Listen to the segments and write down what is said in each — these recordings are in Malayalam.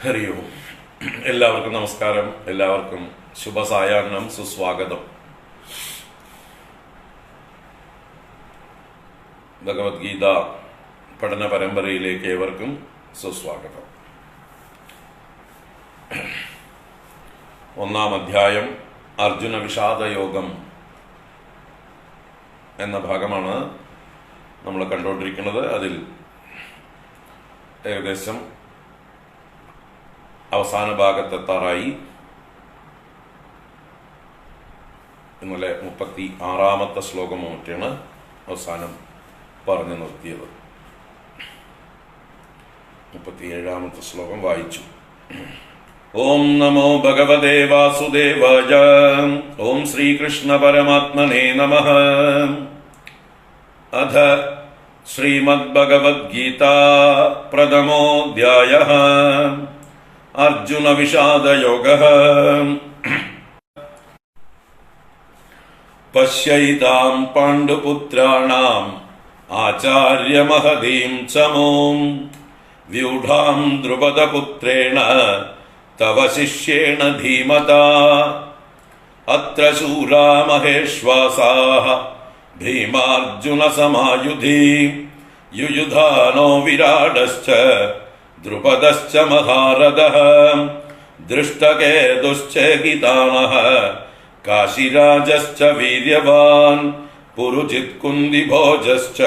ഹരി ഓം. എല്ലാവർക്കും നമസ്കാരം. എല്ലാവർക്കും ശുഭസായാഹ്നം, സുസ്വാഗതം. ഭഗവത്ഗീത പഠന പരമ്പരയിലേക്ക് ഏവർക്കും സുസ്വാഗതം. ഒന്നാം അധ്യായം അർജുന വിഷാദയോഗം എന്ന ഭാഗമാണ് നമ്മൾ കണ്ടുകൊണ്ടിരിക്കുന്നത്. അതിൽ ഏകദേശം അവസാന ഭാഗത്തെത്താറായി. ഇന്നലെ 36-ാമത്തെ ശ്ലോകം മറ്റാണ് അവസാനം പറഞ്ഞു നിർത്തിയത്. 37-ാമത്തെ ശ്ലോകം വായിച്ചു. ഓം നമോ ഭഗവതേ വാസുദേവായ. ഓം ശ്രീകൃഷ്ണ പരമാത്മനേ നമഃ. അഥ ശ്രീമദ്ഭഗവദ്ഗീത പ്രഥമോऽധ്യായഃ. അർജുന വിഷാദയോഗഃ. പശ്യൈതാം പാണ്ഡുപുത്രാണാം ആചാര്യമഹതീം ചമൂം വ്യൂഢാം ദ്രുപദപുത്രേണ തവ ശിഷ്യേണ ധീമതാ. അത്ര ശൂരാ മഹേശ്വാസാഃ ഭീമാർജുന സമായുധി. യുയുധാനോ വിരാടശ്ച ദ്രുപദശ്ച മഹാരഥഃ. ദൃഷ്ടകേതുശ്ചേകിതാനഃ കാശിരാജശ്ച വീര്യവാൻ. പുരുജിത് കുന്തിഭോജശ്ച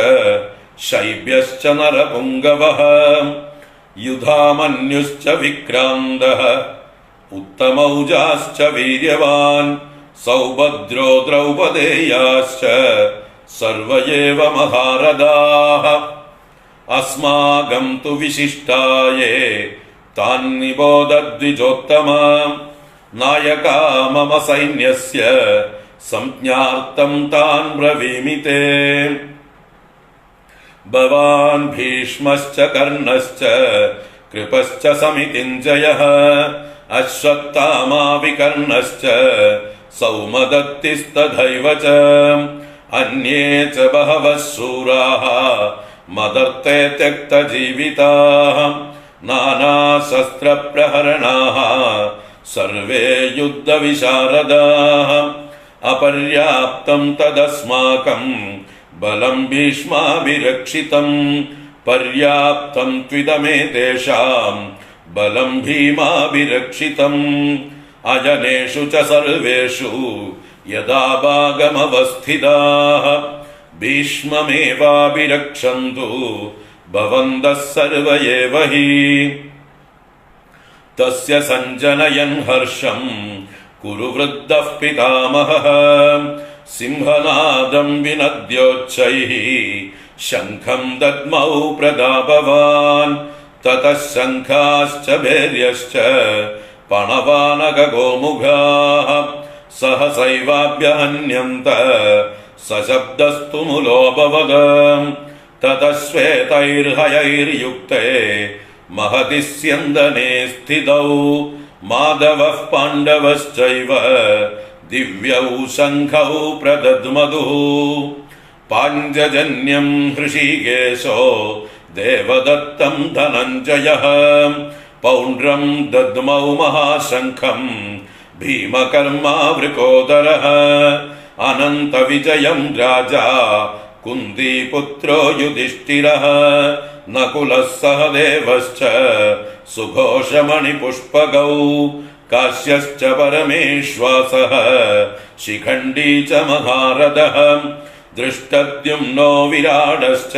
ശൈബ്യശ്ച നരപുംഗവഃ. യുധാമന്യുശ്ച വിക്രാന്തഃ ഉത്തമൗജാശ്ച വീര്യവാൻ. സൗഭദ്രോ ദ്രൗപദേയാശ്ച സർവ ഏവ മഹാരഥാഃ. അസ്മാകം തു വിശിഷ്ടായേ താൻ നിബോധദ്വിജോത്തമ. നായകാ മമ സൈന്യസ്യ സംജ്ഞാർത്ഥം താൻ ബ്രവീമി തേ. ഭവാൻ ഭീഷ്മശ്ച കർണശ്ച കൃപശ്ച സമിതിഞ്ജയഃ. അശ്വത്ഥാമാ വികർണശ്ച സൗമദത്തിസ്തഥൈവ ച. അന്യേ ച ബഹവഃ ശൂരാः മദർത്തേ ത്യക്തജീവിതാः. നാനാശസ്ത്രപ്രഹരണാः സർവേ യുദ്ധവിശാരദാः. അപര്യാപ്തം തദസ്മാകം ബലം ഭീഷ്മാഭിരക്ഷിതം. പര്യാപ്തം ത്വിദമേതേഷാം ബലം ഭീമാഭിരക്ഷിതം. അജനേഷു ച സർവേഷു യഥാ ഭാഗമവസ്ഥിതാഃ. ഭീഷ്മമേവാഭിരക്ഷന്തു ഭവന്തഃ സർവ ഏവ ഹി. തസ്യ സഞ്ജനയൻ ഹർഷം കുരു വൃദ്ധഃ പിതാമഹഃ. സിംഹനാദം വിനദ്യോച്ചൈഃ ശംഖം ദദ്മൗ പ്രതാപവാൻ. തതഃ ശംഖാശ്ച ഭേര്യശ്ച പണവാനകഗോമുഖാഃ. സഹസൈവാഭ്യഹന്യന്ത സശബ്ദസ്തു മുലോപവദ. തതഃ ശ്വേതൈർഹയൈർയുക്തേ മഹതി സ്യന്ദനേ സ്ഥിതൗ. മാധവഃ പാണ്ഡവശ്ചൈവ ദിവ്യൗ ശംഖൗ പ്രദദ്മധുഃ. പാഞ്ചജന്യം ഹൃഷീകേശോ ദേവദത്തം ധനഞ്ജയഃ. പൗണ്ഡ്രം ദദ്മൗ മഹാശംഖം ഭീമകർമാ വൃകോദരഃ. അനന്തവിജയം രാജാ കുന്തിപുത്രോ യുധിഷ്ഠിരഃ. നകുലഃ സഹദേവശ്ച സുഘോഷമണിപുഷ്പകൗ. കാശ്യശ്ച പരമേശ്വാസഃ ശിഖണ്ഡീ ച മഹാരഥഃ. ദൃഷ്ടദ്യുമ്നോ വിരാടശ്ച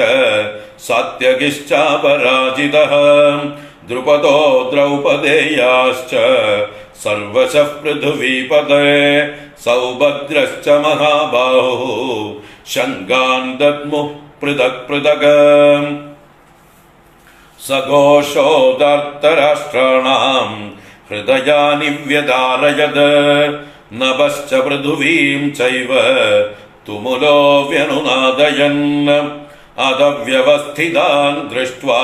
സാത്യകിശ്ചാപരാജിതഃ. ദ്രുപദോ ദ്രൗപദേയാശ്ച സർവശഃ പൃഥിവീപതേ. സൗഭദ്രശ്ച മഹാബാഹുഃ ശംഖാൻ ദദ്മുഃ പൃഥക് പൃഥക്. സഘോഷോദാർത്തരാഷ്ട്രാണാം ഹൃദയാനി വ്യധാരയത്. നഭശ്ച പൃഥിവീം ചൈവ തുമുലോ വ്യനുനാദയൻ. അദവ്യവസ്ഥിതാൻ ദൃഷ്ട്വാ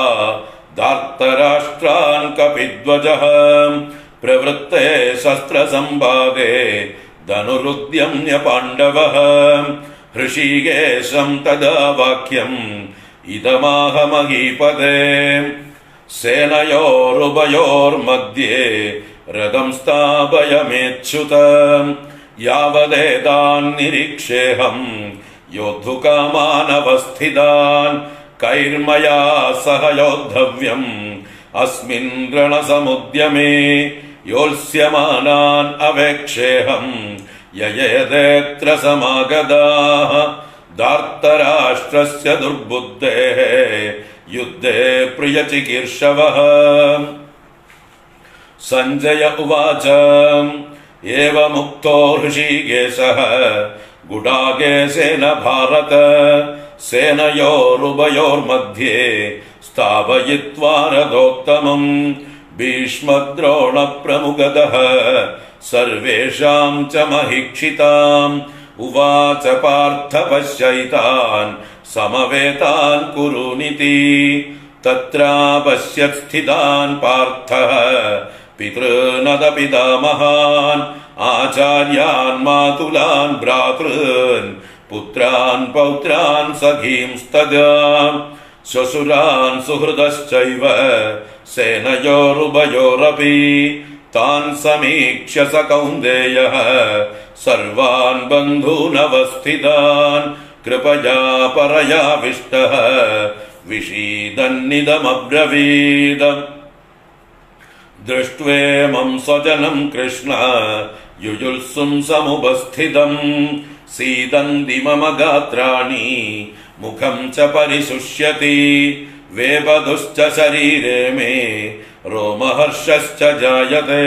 ധാർത്തരാഷ്ട്രാൻ കപിധ്വജഃ. പ്രവൃത്തെ ശസ്ത്രസമ്പാദേ ധനുരുദ്യമ്യ പാണ്ഡവഃ. ഹൃഷീകേശം തദാ വാക്യം ഇദമാഹ മഹീപതേ സേനയോരുഭയോർമധ്യേ രഥം സ്ഥാപയമേച്യുത യാവദേതാൻ നിരീക്ഷേഹം യോദ്ധുകാമാനവസ്ഥിതാൻ കൈർമയാ സഹ യോദ്ധവ്യം അസ്മിൻ രണസമുദ്യമേ യോത്സ്യമാനാൻ അവേക്ഷേഹം യയേതേത്ര സമാഗതാഃ ധാർത്തരാഷ്ട്രസ്യ ദുർബുദ്ധേഃ യുദ്ധേ പ്രിയചികീർഷവഃ. സഞ്ജയ ഉവാച ഏവമുക്തോ ഹൃഷീകേശഃ ഗുഡാകേശേന ഭാരത സേനയോരുഭയോർമധ്യേ സ്ഥാപയിത്വാ രഥോത്തമം ഭീഷ്മദ്രോണപ്രമുഖതഃ സർവേഷാം ച മഹീക്ഷിതാം ഉവാച പാർത്ഥ പശ്യൈതാൻ സമവേതാൻ കുരുനിതി തത്രാപശ്യത് സ്ഥിതാൻ പാർത്ഥഃ പിതॄനദ പിതാമഹാൻ ആചാര്യാൻ മാതുലാൻ ഭ്രാതॄൻ പുത്രാൻ പൗത്രാൻ സഖീംസ്തദാ ശ്വശുരാൻ സുഹൃദശ്ചൈവ സേനയോരുഭയോരപി താൻ സമീക്ഷ്യ സ കൗന്ദേയഃ സർവാൻ ബന്ധൂനവസ്ഥിതാൻ കൃപയാ പരയാവിഷ്ടഃ വിഷീദന്നിദമബ്രവീദ. ദൃഷ്ട്വേമം സ്വജനം കൃഷ്ണ യുജുൽസും സമുപസ്ഥിതം സീദന്തി മമ ഗാത്രാണി മുഖം ച പരിശുഷ്യതി വേപദുശ്ച ശരീരേ മേ രോമഹർഷശ്ച ജായതേ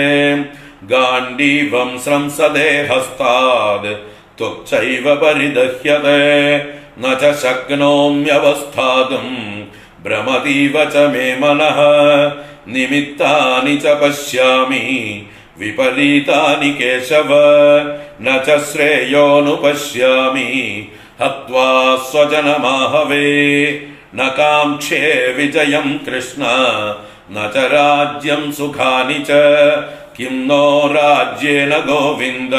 ഗാണ്ഡീവം സ്രംസദേ ഹസ്താദ് ത്വക്ചൈവ പരിദഹ്യതേ ന ച ശക്നോമ്യവസ്ഥാതും ഭ്രമതീവ ച മേ മനഃ നിമിത്താനി ച പശ്യാമി വിപരീതാനി കേശവ ന ച ശ്രേയോനുപശ്യാമി ഹത്വാ സ്വജനമാഹവേ ന കാംക്ഷേ വിജയം കൃഷ്ണ ന ച രാജ്യം സുഖാനി ച കിം നോ രാജ്യേന ഗോവിന്ദ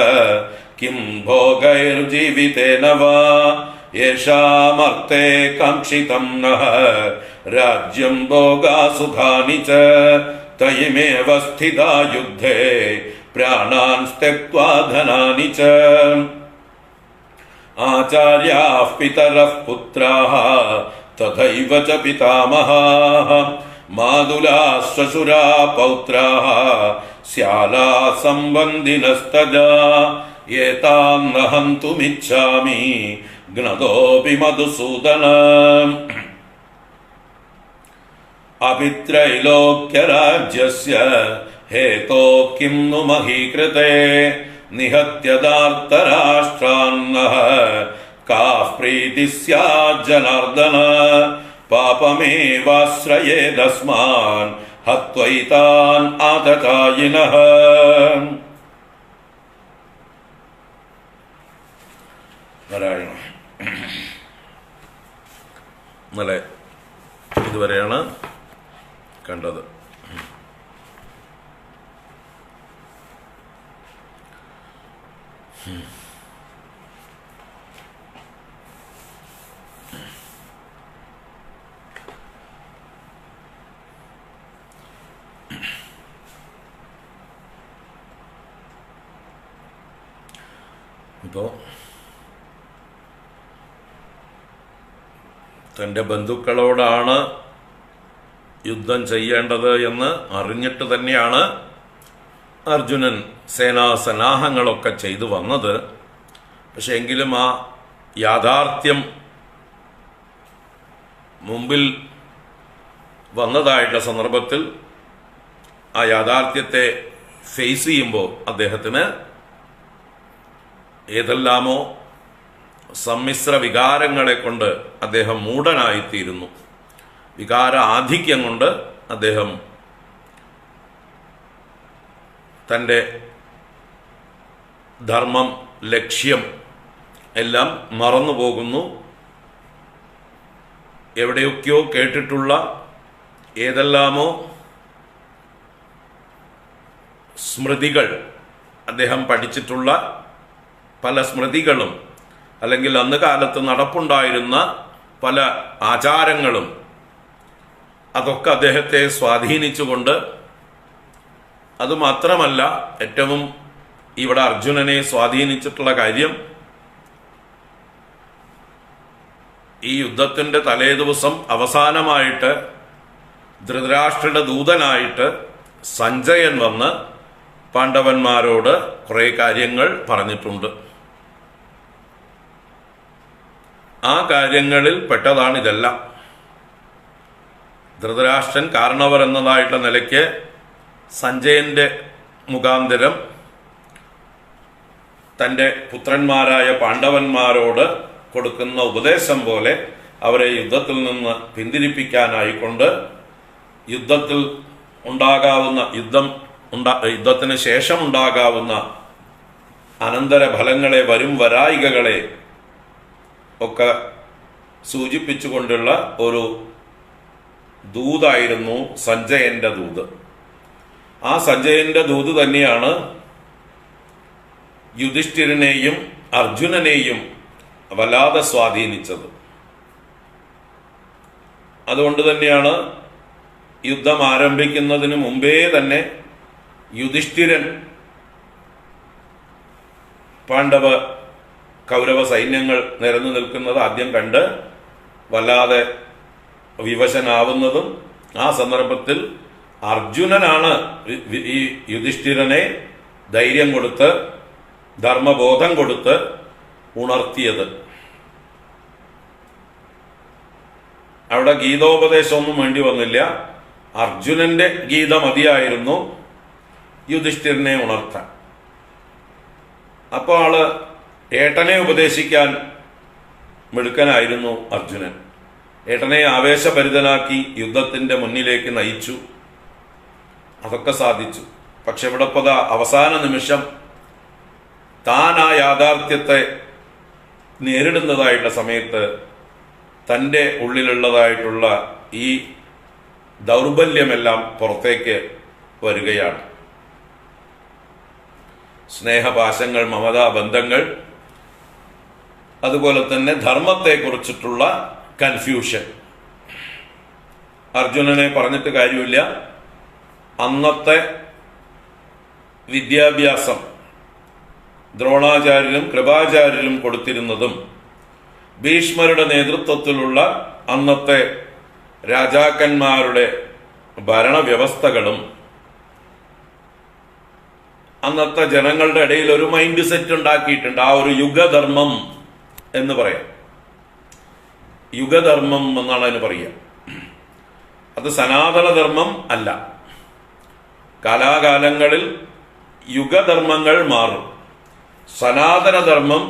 കിം ഭോഗൈർജീവിതേന വാ യേഷാമർത്തേ കാംക്ഷിതം നഃ രാജ്യം ഭോഗാ സുഖാനി ച തയിമേവ സ്ഥിതാ യുദ്ധേ പ്രാണാൻ ത്യക്ത്വാ ധനാനി ച. ആചാര്യാഃ പിതരഃ പുത്രാഃ തഥൈവ ച പിതാമഹാഃ മാതുലാഃ ശ്വശുരാ പൗത്രാഃ സ്യാലാ സംബന്ധിനസ്തദാ ഏതാൻ ന ഹന്തുമിച്ഛാമി ജ്ഞതോപി മധുസൂദന. അപിത്രൈലോക്യരാജ്യസ്യ ഹേതോ കിം नु മഹീകൃതേ നിഹത്യദാർത്തരാഷ്ട്രാന്നഃ കാഃ പ്രീതിഃ സ്യാദ് ജനാർദന പാപമേവാശ്രയേദസ്മാൻ ഹത്വൈതാൻ ആതതായിനഃ. നാരായണ. ഇന്നലെ ഇതുവരെയാണ് കണ്ടത്. ഇപ്പോൾ തൻ്റെ ബന്ധുക്കളോടാണ് യുദ്ധം ചെയ്യേണ്ടത് എന്ന് അറിഞ്ഞിട്ട് തന്നെയാണ് അർജുനൻ സേനാസന്നാഹങ്ങളൊക്കെ ചെയ്തു വന്നത്. പക്ഷെ എങ്കിലും ആ യാഥാർത്ഥ്യം മുമ്പിൽ വന്നതായിട്ടുള്ള സന്ദർഭത്തിൽ ആ യാഥാർത്ഥ്യത്തെ ഫേസ് ചെയ്യുമ്പോൾ അദ്ദേഹത്തിന് ഏതെല്ലാമോ സമ്മിശ്ര വികാരങ്ങളെ കൊണ്ട് അദ്ദേഹം മൂഢനായിത്തീരുന്നു. വികാര ആധിക്യം കൊണ്ട് അദ്ദേഹം തൻ്റെ ധർമ്മം, ലക്ഷ്യം എല്ലാം മറന്നുപോകുന്നു. എവിടെയൊക്കെയോ കേട്ടിട്ടുള്ള ഏതെല്ലാമോ സ്മൃതികൾ, അദ്ദേഹം പഠിച്ചിട്ടുള്ള പല സ്മൃതികളും അല്ലെങ്കിൽ അന്ന് കാലത്ത് നടപ്പുണ്ടായിരുന്ന പല ആചാരങ്ങളും അതൊക്കെ അദ്ദേഹത്തെ സ്വാധീനിച്ചുകൊണ്ട്, അതുമാത്രമല്ല ഏറ്റവും ഇവിടെ അർജുനനെ സ്വാധീനിച്ചിട്ടുള്ള കാര്യം, ഈ യുദ്ധത്തിന്റെ തലേ ദിവസം അവസാനമായിട്ട് ധൃതരാഷ്ട്രയുടെ ദൂതനായിട്ട് സഞ്ജയൻ വന്ന് പാണ്ഡവന്മാരോട് കുറെ കാര്യങ്ങൾ പറഞ്ഞിട്ടുണ്ട്. ആ കാര്യങ്ങളിൽ പെട്ടതാണ് ഇതെല്ലാം. ധൃതരാഷ്ട്രൻ കാരണവർ എന്നതായിട്ടുള്ള നിലയ്ക്ക് സഞ്ജയന്റെ മുഖാന്തരം തൻ്റെ പുത്രന്മാരായ പാണ്ഡവന്മാരോട് കൊടുക്കുന്ന ഉപദേശം പോലെ അവരെ യുദ്ധത്തിൽ നിന്ന് പിന്തിരിപ്പിക്കാനായിക്കൊണ്ട് യുദ്ധത്തിൽ ഉണ്ടാകാവുന്ന യുദ്ധത്തിന് ശേഷം ഉണ്ടാകാവുന്ന അനന്തര ഫലങ്ങളെ, വരും വരായികകളെ ഒക്കെ സൂചിപ്പിച്ചുകൊണ്ടുള്ള ഒരു ദൂതായിരുന്നു സഞ്ജയന്റെ ദൂത്. ആ സഞ്ജയന്റെ ദൂത് തന്നെയാണ് യുധിഷ്ഠിരനെയും അർജുനനെയും വല്ലാതെ സ്വാധീനിച്ചത്. അതുകൊണ്ട് തന്നെയാണ് യുദ്ധം ആരംഭിക്കുന്നതിന് മുമ്പേ തന്നെ യുധിഷ്ഠിരൻ കൗരവ സൈന്യങ്ങൾ നിരന്നു നിൽക്കുന്നത് ആദ്യം കണ്ട് വല്ലാതെ വിവശനാവുന്നതും, ആ സന്ദർഭത്തിൽ അർജുനനാണ് ഈ യുധിഷ്ഠിരനെ ധൈര്യം കൊടുത്ത് ധർമ്മബോധം കൊടുത്ത് ഉണർത്തിയത്. അവിടെ ഗീതോപദേശമൊന്നും വേണ്ടി വന്നില്ല. അർജുനന്റെ ഗീത മതിയായിരുന്നു യുധിഷ്ഠിരനെ ഉണർത്താൻ. അപ്പോൾ ആള് ഏട്ടനെ ഉപദേശിക്കാൻ മിടുക്കനായിരുന്നു അർജുനൻ. ഏട്ടനെ ആവേശഭരിതനാക്കി യുദ്ധത്തിന്റെ മുന്നിലേക്ക് നയിച്ചു. അതൊക്കെ സാധിച്ചു. പക്ഷെ ഇവിടെ ഇപ്പോൾ അവസാന നിമിഷം താൻ ആ യാഥാർത്ഥ്യത്തെ നേരിടുന്നതായിട്ടുള്ള സമയത്ത് തൻ്റെ ഉള്ളിലുള്ളതായിട്ടുള്ള ഈ ദൗർബല്യമെല്ലാം പുറത്തേക്ക് വരികയാണ്. സ്നേഹപാശങ്ങൾ, മമതാ ബന്ധങ്ങൾ, അതുപോലെ തന്നെ ധർമ്മത്തെക്കുറിച്ചിട്ടുള്ള കൺഫ്യൂഷൻ. അർജുനനെ പറഞ്ഞിട്ട് കാര്യമില്ല. അന്നത്തെ വിദ്യാഭ്യാസം ദ്രോണാചാര്യരും കൃപാചാര്യരും കൊടുത്തിരുന്നതും ഭീഷ്മരുടെ നേതൃത്വത്തിലുള്ള അന്നത്തെ രാജാക്കന്മാരുടെ ഭരണവ്യവസ്ഥകളും അന്നത്തെ ജനങ്ങളുടെ ഇടയിൽ ഒരു മൈൻഡ് സെറ്റ് ഉണ്ടാക്കിയിട്ടുണ്ട്. ആ ഒരു യുഗധർമ്മം എന്ന് പറയാം. യുഗധർമ്മം എന്നാണ് അതിന് പറയുക. അത് സനാതനധർമ്മം അല്ല. കാലാകാലങ്ങളിൽ യുഗധർമ്മങ്ങൾ മാറും, സനാതനധർമ്മം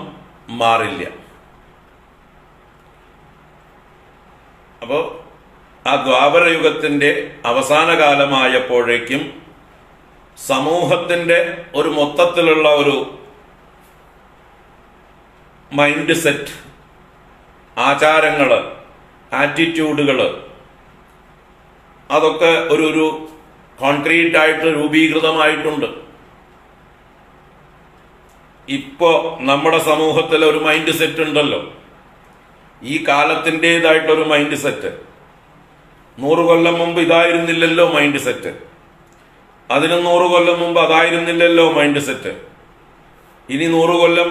മാറില്ല. അപ്പോൾ ആ ദ്വാപരയുഗത്തിന്റെ അവസാന കാലമായപ്പോഴേക്കും സമൂഹത്തിന്റെ ഒരു മൊത്തത്തിലുള്ള ഒരു മൈൻഡ് സെറ്റ്, ആചാരങ്ങള്, ആറ്റിറ്റ്യൂഡുകള്, അതൊക്കെ ഒരു കോൺക്രീറ്റ് ആയിട്ട് രൂപീകൃതമായിട്ടുണ്ട്. ഇപ്പോ നമ്മുടെ സമൂഹത്തിൽ ഒരു മൈൻഡ് സെറ്റ് ഉണ്ടല്ലോ, ഈ കാലത്തിൻ്റെതായിട്ടൊരു മൈൻഡ് സെറ്റ്. 100 കൊല്ലം മുമ്പ് ഇതായിരുന്നില്ലല്ലോ മൈൻഡ് സെറ്റ്, അതിന് 100 കൊല്ലം മുമ്പ് അതായിരുന്നില്ലല്ലോ മൈൻഡ് സെറ്റ്. ഇനി 100 കൊല്ലം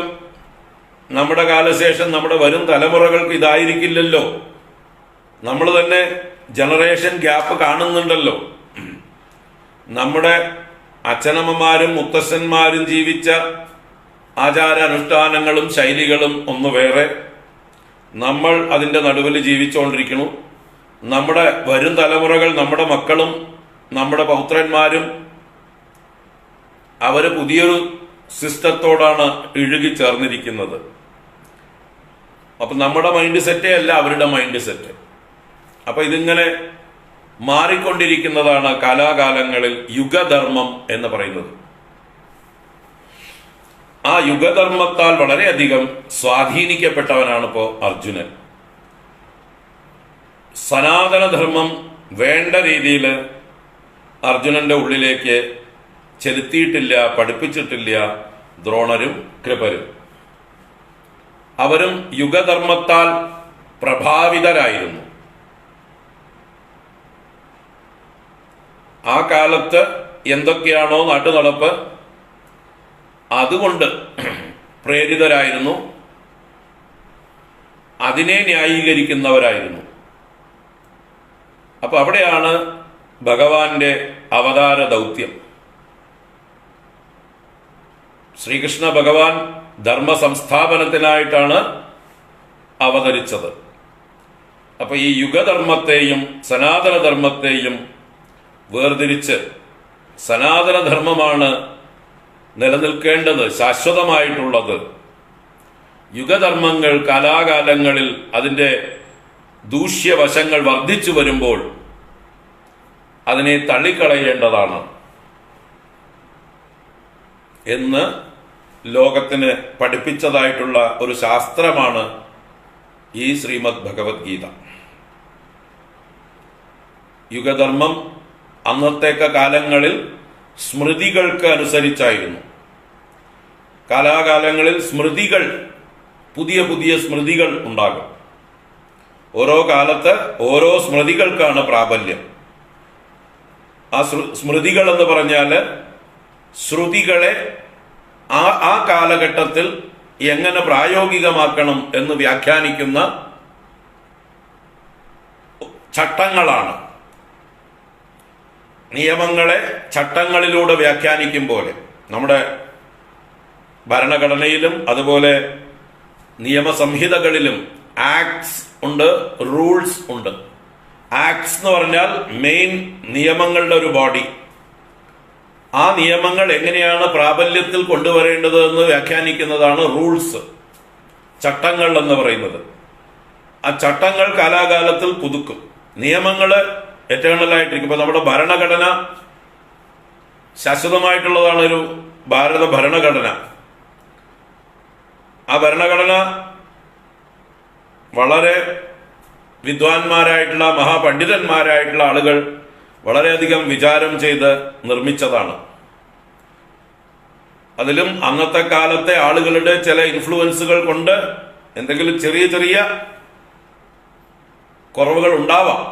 നമ്മുടെ കാലശേഷം നമ്മുടെ വരും തലമുറകൾക്ക് ഇതായിരിക്കില്ലല്ലോ. നമ്മൾ തന്നെ ജനറേഷൻ ഗ്യാപ്പ് കാണുന്നുണ്ടല്ലോ. നമ്മുടെ അച്ഛനമ്മമാരും മുത്തശ്ശന്മാരും ജീവിച്ച ആചാരാനുഷ്ഠാനങ്ങളും ശൈലികളും ഒന്ന് വേറെ, നമ്മൾ അതിൻ്റെ നടുവിൽ ജീവിച്ചുകൊണ്ടിരിക്കുന്നു. നമ്മുടെ വരും തലമുറകൾ, നമ്മുടെ മക്കളും നമ്മുടെ പൗത്രന്മാരും അവര് പുതിയൊരു സിസ്റ്റത്തോടാണ് ഇഴുകിച്ചേർന്നിരിക്കുന്നത്. അപ്പൊ നമ്മുടെ മൈൻഡ് സെറ്റേ അല്ല അവരുടെ മൈൻഡ് സെറ്റ്. അപ്പൊ ഇതിങ്ങനെ മാറിക്കൊണ്ടിരിക്കുന്നതാണ് കാലാകാലങ്ങളിൽ യുഗധർമ്മം എന്ന് പറയുന്നത്. ആ യുഗധർമ്മത്താൽ വളരെയധികം സ്വാധീനിക്കപ്പെട്ടവനാണ് ഇപ്പോ അർജുനൻ. സനാതനധർമ്മം വേണ്ട രീതിയിൽ അർജുനന്റെ ഉള്ളിലേക്ക് ചെലുത്തിയിട്ടില്ല, പഠിപ്പിച്ചിട്ടില്ല ദ്രോണരും കൃപരും. അവരും യുഗധർമ്മത്താൽ പ്രഭാവിതരായിരുന്നു. ആ കാലത്ത് എന്തൊക്കെയാണോ നാട്ടുനടപ്പ് അതുകൊണ്ട് പ്രേരിതരായിരുന്നു, അതിനെ ന്യായീകരിക്കുന്നവരായിരുന്നു. അപ്പൊ അവിടെയാണ് ഭഗവാന്റെ അവതാര ദൗത്യം. ശ്രീകൃഷ്ണ ഭഗവാൻ ധർമ്മ സംസ്ഥാപനത്തിനായിട്ടാണ് അവതരിച്ചത്. അപ്പൊ ഈ യുഗധർമ്മത്തെയും സനാതനധർമ്മത്തെയും വേർതിരിച്ച് സനാതനധർമ്മമാണ് നിലനിൽക്കേണ്ടത്, ശാശ്വതമായിട്ടുള്ളത്. യുഗധർമ്മങ്ങൾ കാലാകാലങ്ങളിൽ അതിൻ്റെ ദൂഷ്യവശങ്ങൾ വർദ്ധിച്ചു വരുമ്പോൾ അതിനെ തള്ളിക്കളയേണ്ടതാണ് എന്ന് ലോകത്തിന് പഠിപ്പിച്ചതായിട്ടുള്ള ഒരു ശാസ്ത്രമാണ് ഈ ശ്രീമദ് ഭഗവത്ഗീത. യുഗധർമ്മം അന്നത്തേക്ക് കാലങ്ങളിൽ സ്മൃതികൾക്ക് അനുസരിച്ചായിരുന്നു. കാലാകാലങ്ങളിൽ സ്മൃതികൾ, പുതിയ പുതിയ സ്മൃതികൾ ഉണ്ടാകും. ഓരോ കാലത്ത് ഓരോ സ്മൃതികൾക്കാണ് പ്രാബല്യം. ആ സ്മൃതികൾ എന്ന് പറഞ്ഞാൽ ശ്രുതികളെ ആ കാലഘട്ടത്തിൽ എങ്ങനെ പ്രായോഗികമാക്കണം എന്ന് വ്യാഖ്യാനിക്കുന്ന ചട്ടങ്ങളാണ്. നിയമങ്ങളെ ചട്ടങ്ങളിലൂടെ വ്യാഖ്യാനിക്കും പോലെ നമ്മുടെ ഭരണഘടനയിലും അതുപോലെ നിയമസംഹിതകളിലും ആക്ട്സ് ഉണ്ട്, റൂൾസ് ഉണ്ട്. ആക്ട്സ് എന്ന് പറഞ്ഞാൽ മെയിൻ നിയമങ്ങളുടെ ഒരു ബോഡി. ആ നിയമങ്ങൾ എങ്ങനെയാണ് പ്രാബല്യത്തിൽ കൊണ്ടുവരേണ്ടത് എന്ന് വ്യാഖ്യാനിക്കുന്നതാണ് റൂൾസ്, ചട്ടങ്ങൾ എന്ന് പറയുന്നത്. ആ ചട്ടങ്ങൾ കാലാകാലത്തിൽ പുതുക്കും. നിയമങ്ങൾ എറ്റേണലായിട്ടിരിക്കും. ഇപ്പൊ നമ്മുടെ ഭരണഘടന ശാശ്വതമായിട്ടുള്ളതാണ്, ഒരു ഭാരത ഭരണഘടന. ആ ഭരണഘടന വളരെ വിദ്വാൻമാരായിട്ടുള്ള മഹാപണ്ഡിതന്മാരായിട്ടുള്ള ആളുകൾ വളരെയധികം വിചാരം ചെയ്ത് നിർമ്മിച്ചതാണ്. അതിലും അന്നത്തെ കാലത്തെ ആളുകളുടെ ചില ഇൻഫ്ലുവൻസുകൾ കൊണ്ട് എന്തെങ്കിലും ചെറിയ ചെറിയ കുറവുകൾ ഉണ്ടാവാം.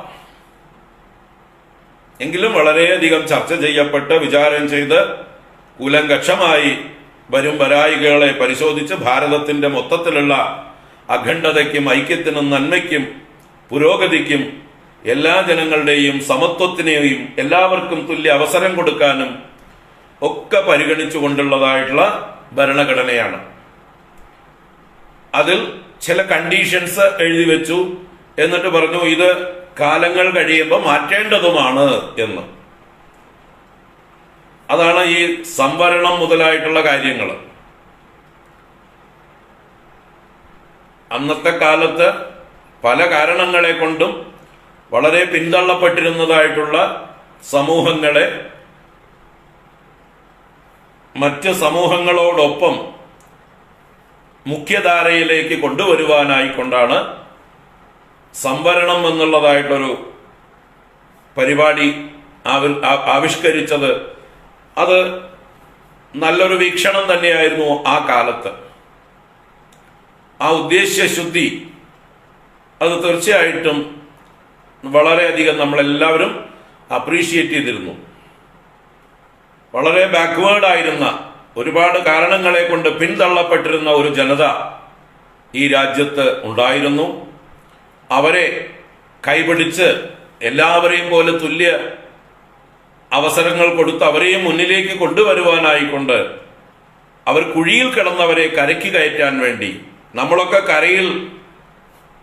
എങ്കിലും വളരെയധികം ചർച്ച ചെയ്യപ്പെട്ട് വിചാരം ചെയ്ത് കൂലങ്കക്ഷമായി വരും വരായികളെ പരിശോധിച്ച് ഭാരതത്തിന്റെ മൊത്തത്തിലുള്ള അഖണ്ഡതയ്ക്കും ഐക്യത്തിനും നന്മയ്ക്കും പുരോഗതിക്കും എല്ലാ ജനങ്ങളുടെയും സമത്വത്തിനെയും എല്ലാവർക്കും തുല്യ അവസരം കൊടുക്കാനും ഒക്കെ പരിഗണിച്ചുകൊണ്ടുള്ളതായിട്ടുള്ള ഭരണഘടനയാണ്. അതിൽ ചില കണ്ടീഷൻസ് എഴുതി വെച്ചു. എന്നിട്ട് പറഞ്ഞു ഇത് കാലങ്ങൾ കഴിയുമ്പോൾ മാറ്റേണ്ടതുമാണ് എന്ന്. അതാണ് ഈ സംവരണം മുതലായിട്ടുള്ള കാര്യങ്ങൾ. അന്നത്തെ കാലത്ത് പല കാരണങ്ങളെ കൊണ്ടും വളരെ പിന്തള്ളപ്പെട്ടിരുന്നതായിട്ടുള്ള സമൂഹങ്ങളെ മറ്റ് സമൂഹങ്ങളോടൊപ്പം മുഖ്യധാരയിലേക്ക് കൊണ്ടുവരുവാനായിക്കൊണ്ടാണ് സംവരണം എന്നുള്ളതായിട്ടൊരു പരിപാടി ആവിഷ്കരിച്ചത്. അത് നല്ലൊരു വീക്ഷണം തന്നെയായിരുന്നു ആ കാലത്ത്. ആ ഉദ്ദേശ്യശുദ്ധി അത് തീർച്ചയായിട്ടും വളരെയധികം നമ്മളെല്ലാവരും അപ്രീഷിയേറ്റ് ചെയ്തിരുന്നു. വളരെ ബാക്ക്വേർഡ് ആയിരുന്ന, ഒരുപാട് കാരണങ്ങളെ കൊണ്ട് പിന്തള്ളപ്പെട്ടിരുന്ന ഒരു ജനത ഈ രാജ്യത്ത് ഉണ്ടായിരുന്നു. അവരെ കൈപിടിച്ച് എല്ലാവരെയും പോലെ തുല്യ അവസരങ്ങൾ കൊടുത്ത് അവരെയും മുന്നിലേക്ക് കൊണ്ടുവരുവാനായിക്കൊണ്ട് അവർ കുഴിയിൽ കിടന്നവരെ കരയ്ക്ക് കയറ്റാൻ വേണ്ടി, നമ്മളൊക്കെ കരയിൽ,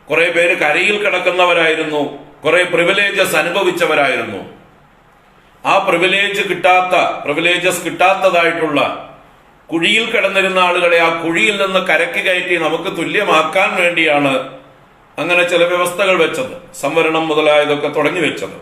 കുറെ പേര് കരയിൽ കിടക്കുന്നവരായിരുന്നു, കുറെ പ്രിവിലേജസ് അനുഭവിച്ചവരായിരുന്നു. ആ പ്രിവിലേജസ് കിട്ടാത്തതായിട്ടുള്ള കുഴിയിൽ കിടന്നിരുന്ന ആളുകളെ ആ കുഴിയിൽ നിന്ന് കരയ്ക്ക് കയറ്റി നമുക്ക് തുല്യമാക്കാൻ വേണ്ടിയാണ് അങ്ങനെ ചില വ്യവസ്ഥകൾ വെച്ചത്, സംവരണം മുതലായതൊക്കെ തുടങ്ങി വെച്ചത്.